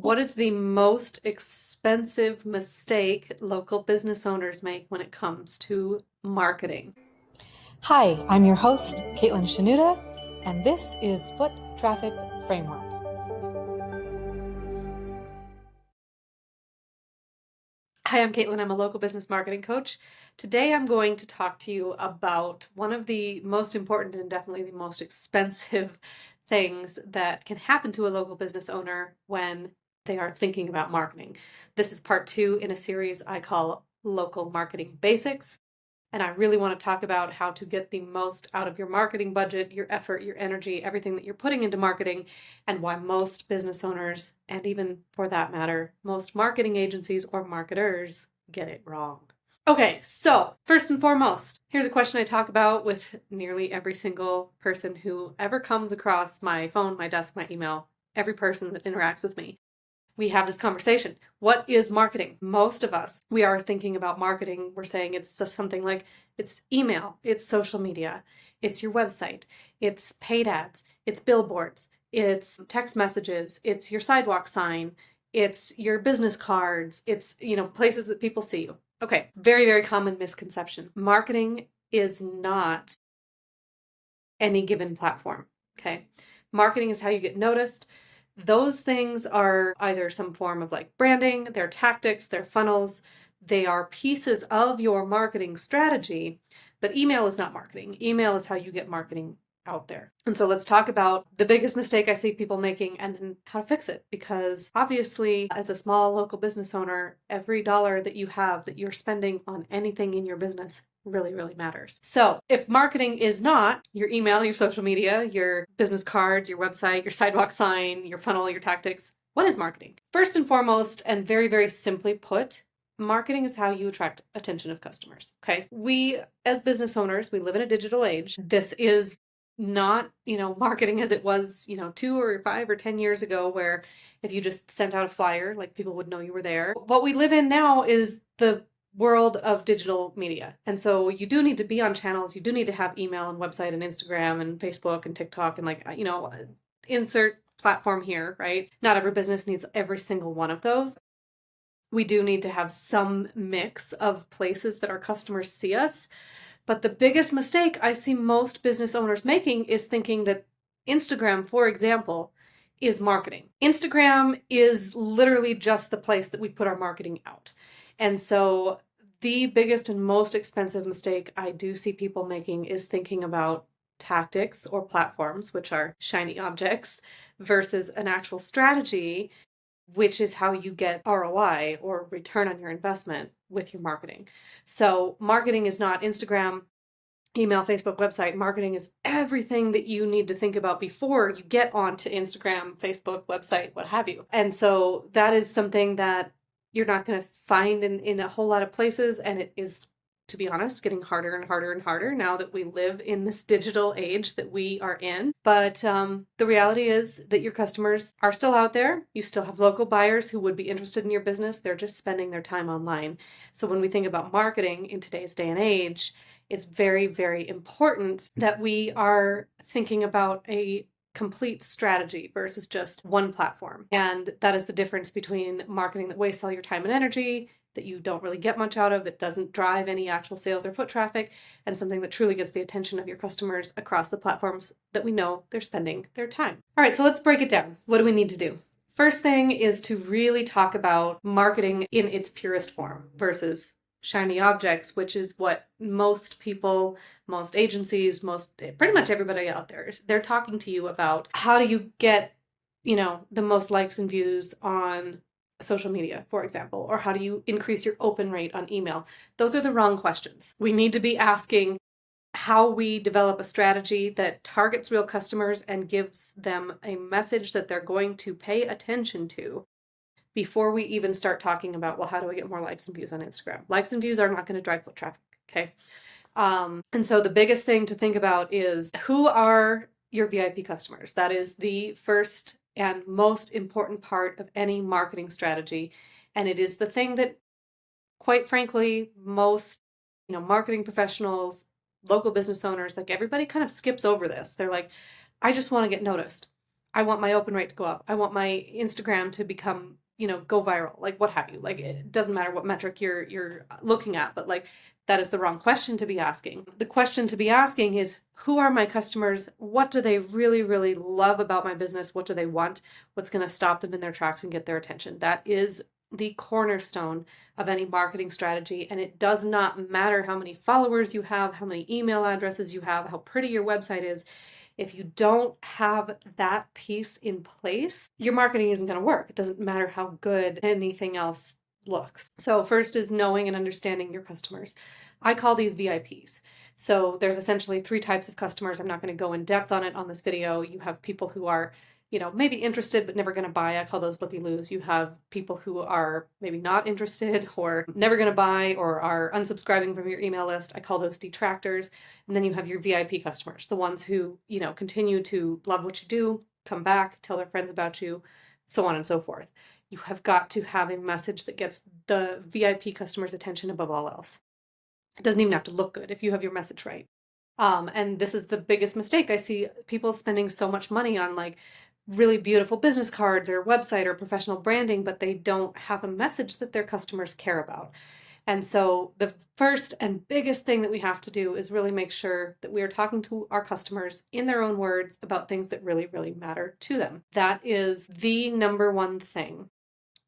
What is the most expensive mistake local business owners make when it comes to marketing? Hi, I'm your host, Caitlin Shanuda, and this is Foot Traffic Framework. Hi, I'm Caitlin. I'm a local business marketing coach. Today I'm going to talk to you about one of the most important and definitely the most expensive things that can happen to a local business owner when they are thinking about marketing. This is part two in a series I call Local Marketing Basics. And I really want to talk about how to get the most out of your marketing budget, your effort, your energy, everything that you're putting into marketing, and why most business owners, and even for that matter, most marketing agencies or marketers get it wrong. Okay, so first and foremost, here's a question I talk about with nearly every single person who ever comes across my phone, my desk, my email, every person that interacts with me. We have this conversation. What is marketing? Most of us, we are thinking about marketing. We're saying it's just something like it's email, it's social media, it's your website, it's paid ads, it's billboards, it's text messages, it's your sidewalk sign, it's your business cards, it's, places that people see you. Okay, very, very common misconception. Marketing is not any given platform. Okay. Marketing is how you get noticed. Those things are either some form of like branding, they're tactics, they're funnels, they are pieces of your marketing strategy, but email is not marketing. Email is how you get marketing out there. And so let's talk about the biggest mistake I see people making and then how to fix it. Because obviously, as a small local business owner, every dollar that you have that you're spending on anything in your business really, really matters. So if marketing is not your email, your social media, your business cards, your website, your sidewalk sign, your funnel, your tactics, what is marketing? First and foremost, and very, very simply put, marketing is how you attract attention of customers. Okay. We, as business owners, we live in a digital age. This is not, marketing as it was, 2 or 5 or 10 years ago, where if you just sent out a flyer, like people would know you were there. What we live in now is the world of digital media. And so you do need to be on channels. You do need to have email and website and Instagram and Facebook and TikTok and insert platform here, right? Not every business needs every single one of those. We do need to have some mix of places that our customers see us. But the biggest mistake I see most business owners making is thinking that Instagram, for example, is marketing. Instagram is literally just the place that we put our marketing out. And so the biggest and most expensive mistake I do see people making is thinking about tactics or platforms, which are shiny objects, versus an actual strategy, which is how you get ROI or return on your investment with your marketing. So marketing is not Instagram, email, Facebook, website. Marketing is everything that you need to think about before you get onto Instagram, Facebook, website, what have you. And so that is something that you're not going to find in a whole lot of places. And it is, to be honest, getting harder and harder and harder now that we live in this digital age that we are in. But the reality is that your customers are still out there. You still have local buyers who would be interested in your business. They're just spending their time online. So when we think about marketing in today's day and age, it's very, very important that we are thinking about a complete strategy versus just one platform. And that is the difference between marketing that wastes all your time and energy, that you don't really get much out of, that doesn't drive any actual sales or foot traffic, and something that truly gets the attention of your customers across the platforms that we know they're spending their time. All right, so let's break it down. What do we need to do? First thing is to really talk about marketing in its purest form versus shiny objects, which is what most people, most agencies, pretty much everybody out there, they're talking to you about. How do you get, the most likes and views on social media, for example, or how do you increase your open rate on email? Those are the wrong questions. We need to be asking how we develop a strategy that targets real customers and gives them a message that they're going to pay attention to before we even start talking about, well, how do I get more likes and views on Instagram? Likes and views are not going to drive foot traffic, okay? And so the biggest thing to think about is, who are your VIP customers? That is the first and most important part of any marketing strategy. And it is the thing that, quite frankly, most, marketing professionals, local business owners, like everybody kind of skips over this. They're like, I just want to get noticed. I want my open rate to go up. I want my Instagram to become, go viral, like what have you. Like it doesn't matter what metric you're looking at, but like that is the wrong question to be asking. The question to be asking is, who are my customers? What do they really, really love about my business? What do they want? What's going to stop them in their tracks and get their attention? That is the cornerstone of any marketing strategy. And it does not matter how many followers you have, how many email addresses you have, how pretty your website is. If you don't have that piece in place, your marketing isn't going to work. It doesn't matter how good anything else looks. So, first is knowing and understanding your customers. I call these VIPs. So, there's essentially three types of customers. I'm not going to go in depth on it on this video. You have people who are maybe interested but never going to buy. I call those looky-loos. You have people who are maybe not interested or never going to buy or are unsubscribing from your email list. I call those detractors. And then you have your VIP customers, the ones who, continue to love what you do, come back, tell their friends about you, so on and so forth. You have got to have a message that gets the VIP customer's attention above all else. It doesn't even have to look good if you have your message right. And this is the biggest mistake. I see people spending so much money on like really beautiful business cards or website or professional branding, but they don't have a message that their customers care about. And so the first and biggest thing that we have to do is really make sure that we are talking to our customers in their own words about things that really, really matter to them. That is the number one thing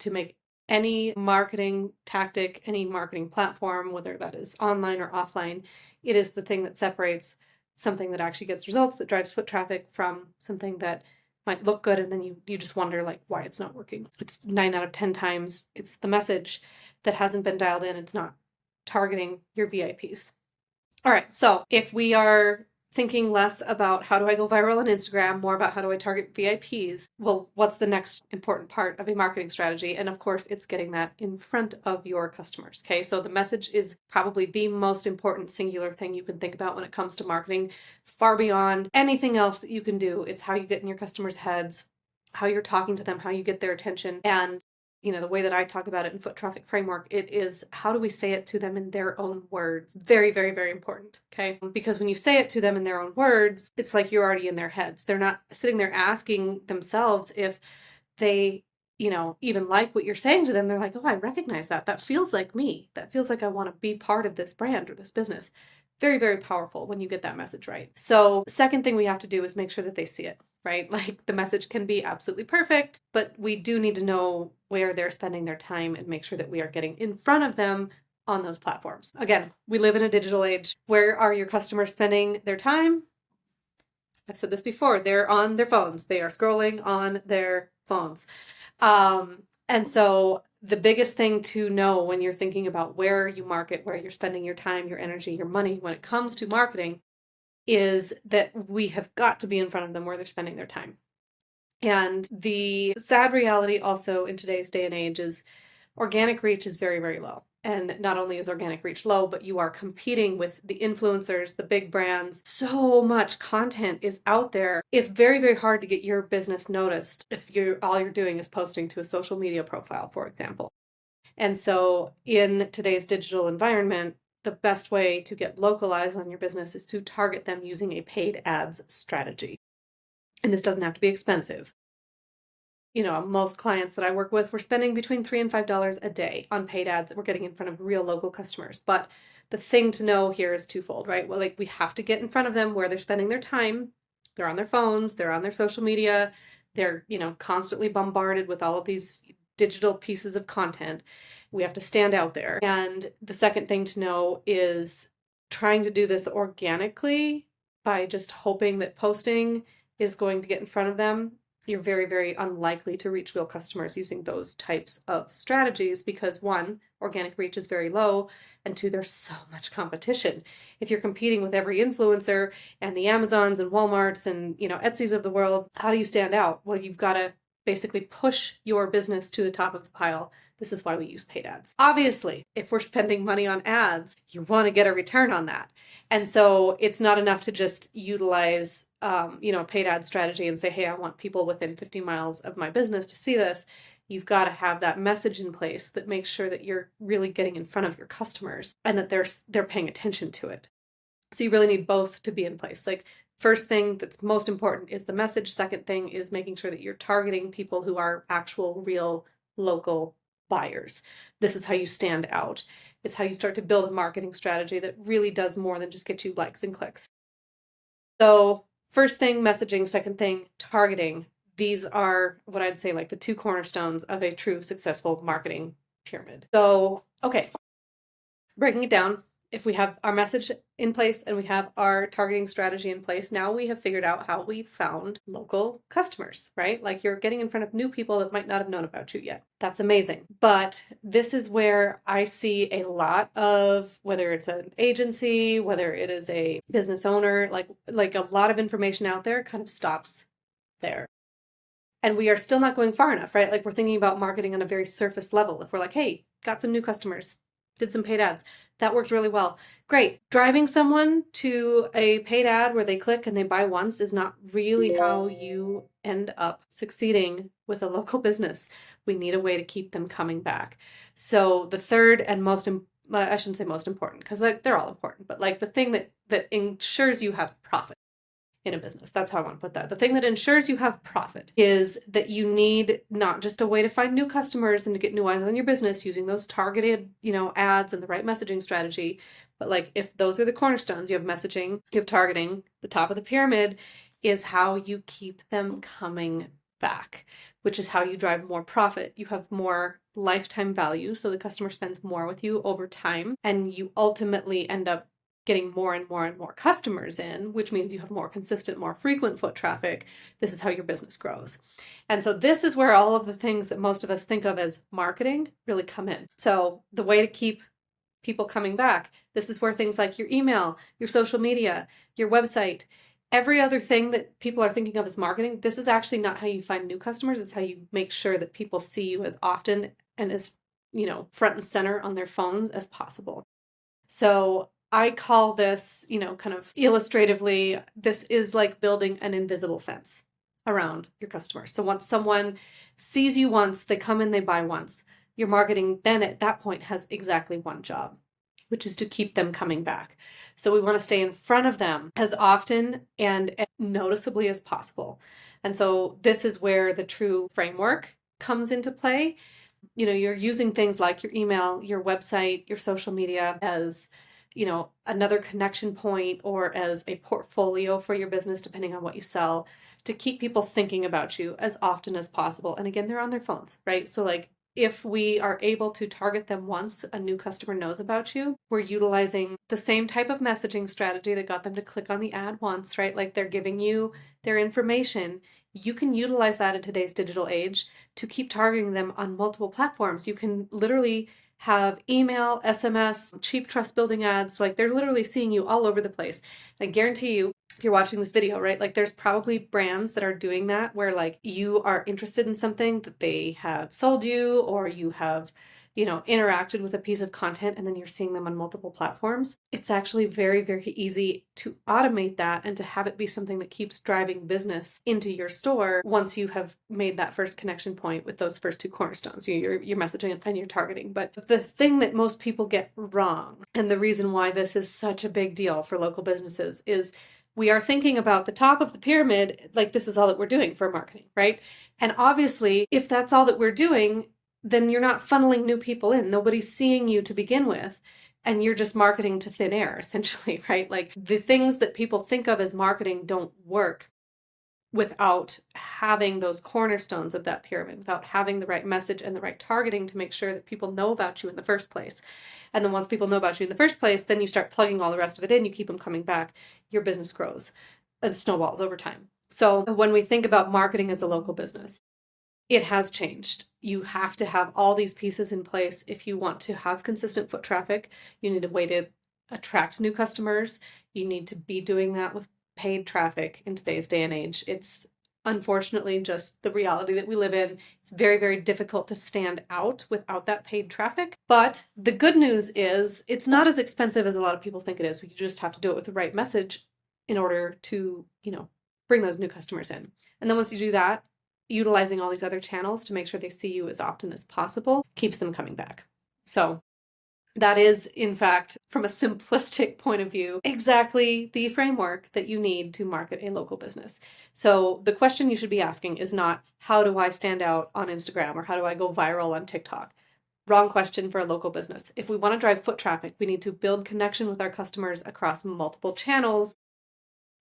to make any marketing tactic, any marketing platform, whether that is online or offline, it is the thing that separates something that actually gets results, that drives foot traffic, from something that might look good and then you just wonder like why it's not working. It's 9 out of 10 times it's the message that hasn't been dialed in. It's not targeting your VIPs. All right, so if we are thinking less about how do I go viral on Instagram, more about how do I target VIPs, well, what's the next important part of a marketing strategy? And of course, it's getting that in front of your customers. Okay, so the message is probably the most important singular thing you can think about when it comes to marketing, far beyond anything else that you can do. It's how you get in your customers' heads, how you're talking to them, how you get their attention. And the way that I talk about it in Foot Traffic Framework, it is how do we say it to them in their own words? Very, very, very important, okay? Because when you say it to them in their own words, it's like you're already in their heads. They're not sitting there asking themselves if they, even like what you're saying to them. They're like, oh, I recognize that. That feels like me. That feels like I want to be part of this brand or this business. Very, very powerful when you get that message right. So, second thing we have to do is make sure that they see it, right? Like the message can be absolutely perfect, but we do need to know where they're spending their time and make sure that we are getting in front of them on those platforms. Again, we live in a digital age. Where are your customers spending their time? I've said this before, they're on their phones. They are scrolling on their phones. And so the biggest thing to know when you're thinking about where you market, where you're spending your time, your energy, your money when it comes to marketing is that we have got to be in front of them where they're spending their time. And the sad reality also in today's day and age is organic reach is very, very low. And not only is organic reach low, but you are competing with the influencers, the big brands. So much content is out there. It's very, very hard to get your business noticed if all you're doing is posting to a social media profile, for example. And so in today's digital environment, the best way to get localized on your business is to target them using a paid ads strategy. And this doesn't have to be expensive. Most clients that I work with, we're spending between $3 and $5 a day on paid ads that we're getting in front of real local customers. But the thing to know here is twofold, right? Well, like we have to get in front of them where they're spending their time. They're on their phones, they're on their social media, they're, constantly bombarded with all of these digital pieces of content. We have to stand out there. And the second thing to know is trying to do this organically by just hoping that posting is going to get in front of them. You're very, very unlikely to reach real customers using those types of strategies because one, organic reach is very low, and two, there's so much competition. If you're competing with every influencer and the Amazons and Walmarts and, Etsy's of the world, how do you stand out? Well, you've got to basically push your business to the top of the pile. This is why we use paid ads. Obviously, if we're spending money on ads, you want to get a return on that. And so it's not enough to just utilize, a paid ad strategy and say, hey, I want people within 50 miles of my business to see this. You've got to have that message in place that makes sure that you're really getting in front of your customers and that they're paying attention to it. So you really need both to be in place. Like First thing that's most important is the message. Second thing is making sure that you're targeting people who are actual, real, local buyers. This is how you stand out. It's how you start to build a marketing strategy that really does more than just get you likes and clicks. So, first thing, messaging. Second thing, targeting. These are what I'd say like the two cornerstones of a true successful marketing pyramid. So, okay, breaking it down, if we have our message in place and we have our targeting strategy in place, now we have figured out how we found local customers, right? Like you're getting in front of new people that might not have known about you yet. That's amazing. But this is where I see a lot of, whether it's an agency, whether it is a business owner, like a lot of information out there kind of stops there. And we are still not going far enough, right? Like we're thinking about marketing on a very surface level. If we're like, hey, got some new customers, did some paid ads, that worked really well. Great. Driving someone to a paid ad where they click and they buy once is not really how you end up succeeding with a local business. We need a way to keep them coming back. So the third and I shouldn't say most important because they're all important, but like the thing that ensures you have profit in a business. That's how I want to put that. The thing that ensures you have profit is that you need not just a way to find new customers and to get new eyes on your business using those targeted, ads and the right messaging strategy, but like if those are the cornerstones, you have messaging, you have targeting, the top of the pyramid is how you keep them coming back, which is how you drive more profit. You have more lifetime value, so the customer spends more with you over time, and you ultimately end up getting more and more and more customers in, which means you have more consistent, more frequent foot traffic. This is how your business grows. And so this is where all of the things that most of us think of as marketing really come in. So the way to keep people coming back, this is where things like your email, your social media, your website, every other thing that people are thinking of as marketing, this is actually not how you find new customers. It's how you make sure that people see you as often and as, front and center on their phones as possible. So I call this, kind of illustratively, this is like building an invisible fence around your customers. So once someone sees you once, they come in, they buy once. Your marketing then at that point has exactly one job, which is to keep them coming back. So we want to stay in front of them as often and as noticeably as possible. And so this is where the true framework comes into play. You're using things like your email, your website, your social media as, another connection point or as a portfolio for your business, depending on what you sell, to keep people thinking about you as often as possible. And again, they're on their phones, right? So like if we are able to target them once a new customer knows about you, we're utilizing the same type of messaging strategy that got them to click on the ad once, right? Like they're giving you their information. You can utilize that in today's digital age to keep targeting them on multiple platforms. You can literally have email, SMS, cheap trust building ads. Like they're literally seeing you all over the place. I guarantee you, if you're watching this video, right, like there's probably brands that are doing that where like you are interested in something that they have sold you or you have, interacted with a piece of content and then you're seeing them on multiple platforms. It's actually very, very easy to automate that and to have it be something that keeps driving business into your store once you have made that first connection point with those first two cornerstones, your messaging and your targeting. But the thing that most people get wrong, and the reason why this is such a big deal for local businesses, is we are thinking about the top of the pyramid like this is all that we're doing for marketing, right? And obviously, if that's all that we're doing, then you're not funneling new people in. Nobody's seeing you to begin with, and you're just marketing to thin air, essentially, right? Like the things that people think of as marketing don't work without having those cornerstones of that pyramid, without having the right message and the right targeting to make sure that people know about you in the first place. And then once people know about you in the first place, then you start plugging all the rest of it in, you keep them coming back, your business grows and snowballs over time. So when we think about marketing as a local business, it has changed. You have to have all these pieces in place if you want to have consistent foot traffic. You need a way to attract new customers. You need to be doing that with paid traffic in today's day and age. It's unfortunately just the reality that we live in. It's very, very difficult to stand out without that paid traffic. But the good news is it's not as expensive as a lot of people think it is. You just have to do it with the right message in order to, bring those new customers in. And then once you do that, utilizing all these other channels to make sure they see you as often as possible keeps them coming back. So That is, in fact, from a simplistic point of view, exactly the framework that you need to market a local business. So the question you should be asking is not, how do I stand out on Instagram or how do I go viral on TikTok? Wrong question for a local business. If we want to drive foot traffic, we need to build connection with our customers across multiple channels,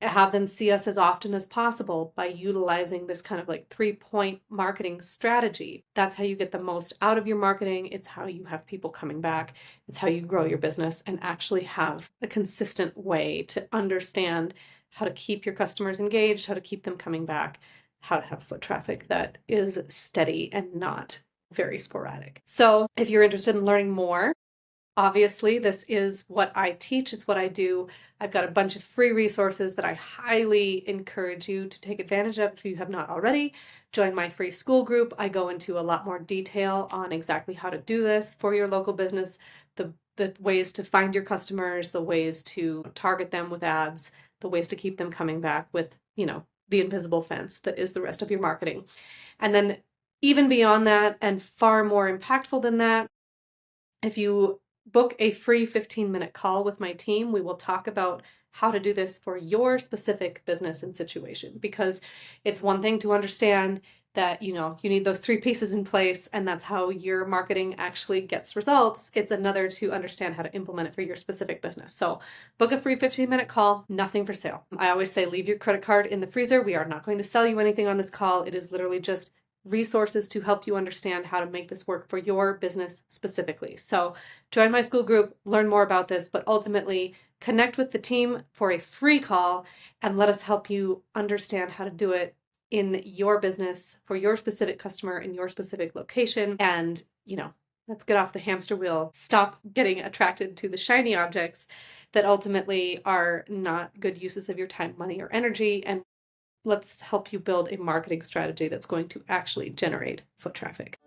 have them see us as often as possible by utilizing this kind of like 3-point marketing strategy. That's how you get the most out of your marketing. It's how you have people coming back. It's how you grow your business and actually have a consistent way to understand how to keep your customers engaged, how to keep them coming back, how to have foot traffic that is steady and not very sporadic. So, if you're interested in learning more, obviously, this is what I teach, it's what I do. I've got a bunch of free resources that I highly encourage you to take advantage of if you have not already. Join my free Skool group. I go into a lot more detail on exactly how to do this for your local business, the ways to find your customers, the ways to target them with ads, the ways to keep them coming back with, the invisible fence that is the rest of your marketing. And then even beyond that, and far more impactful than that, if you book a free 15-minute call with my team, we will talk about how to do this for your specific business and situation. Because it's one thing to understand that, you need those 3 pieces in place and that's how your marketing actually gets results. It's another to understand how to implement it for your specific business. So book a free 15-minute call, nothing for sale. I always say leave your credit card in the freezer. We are not going to sell you anything on this call. It is literally just resources to help you understand how to make this work for your business specifically. So join my Skool group, learn more about this, but ultimately connect with the team for a free call and let us help you understand how to do it in your business for your specific customer in your specific location. And, let's get off the hamster wheel. Stop getting attracted to the shiny objects that ultimately are not good uses of your time, money, or energy, and let's help you build a marketing strategy that's going to actually generate foot traffic.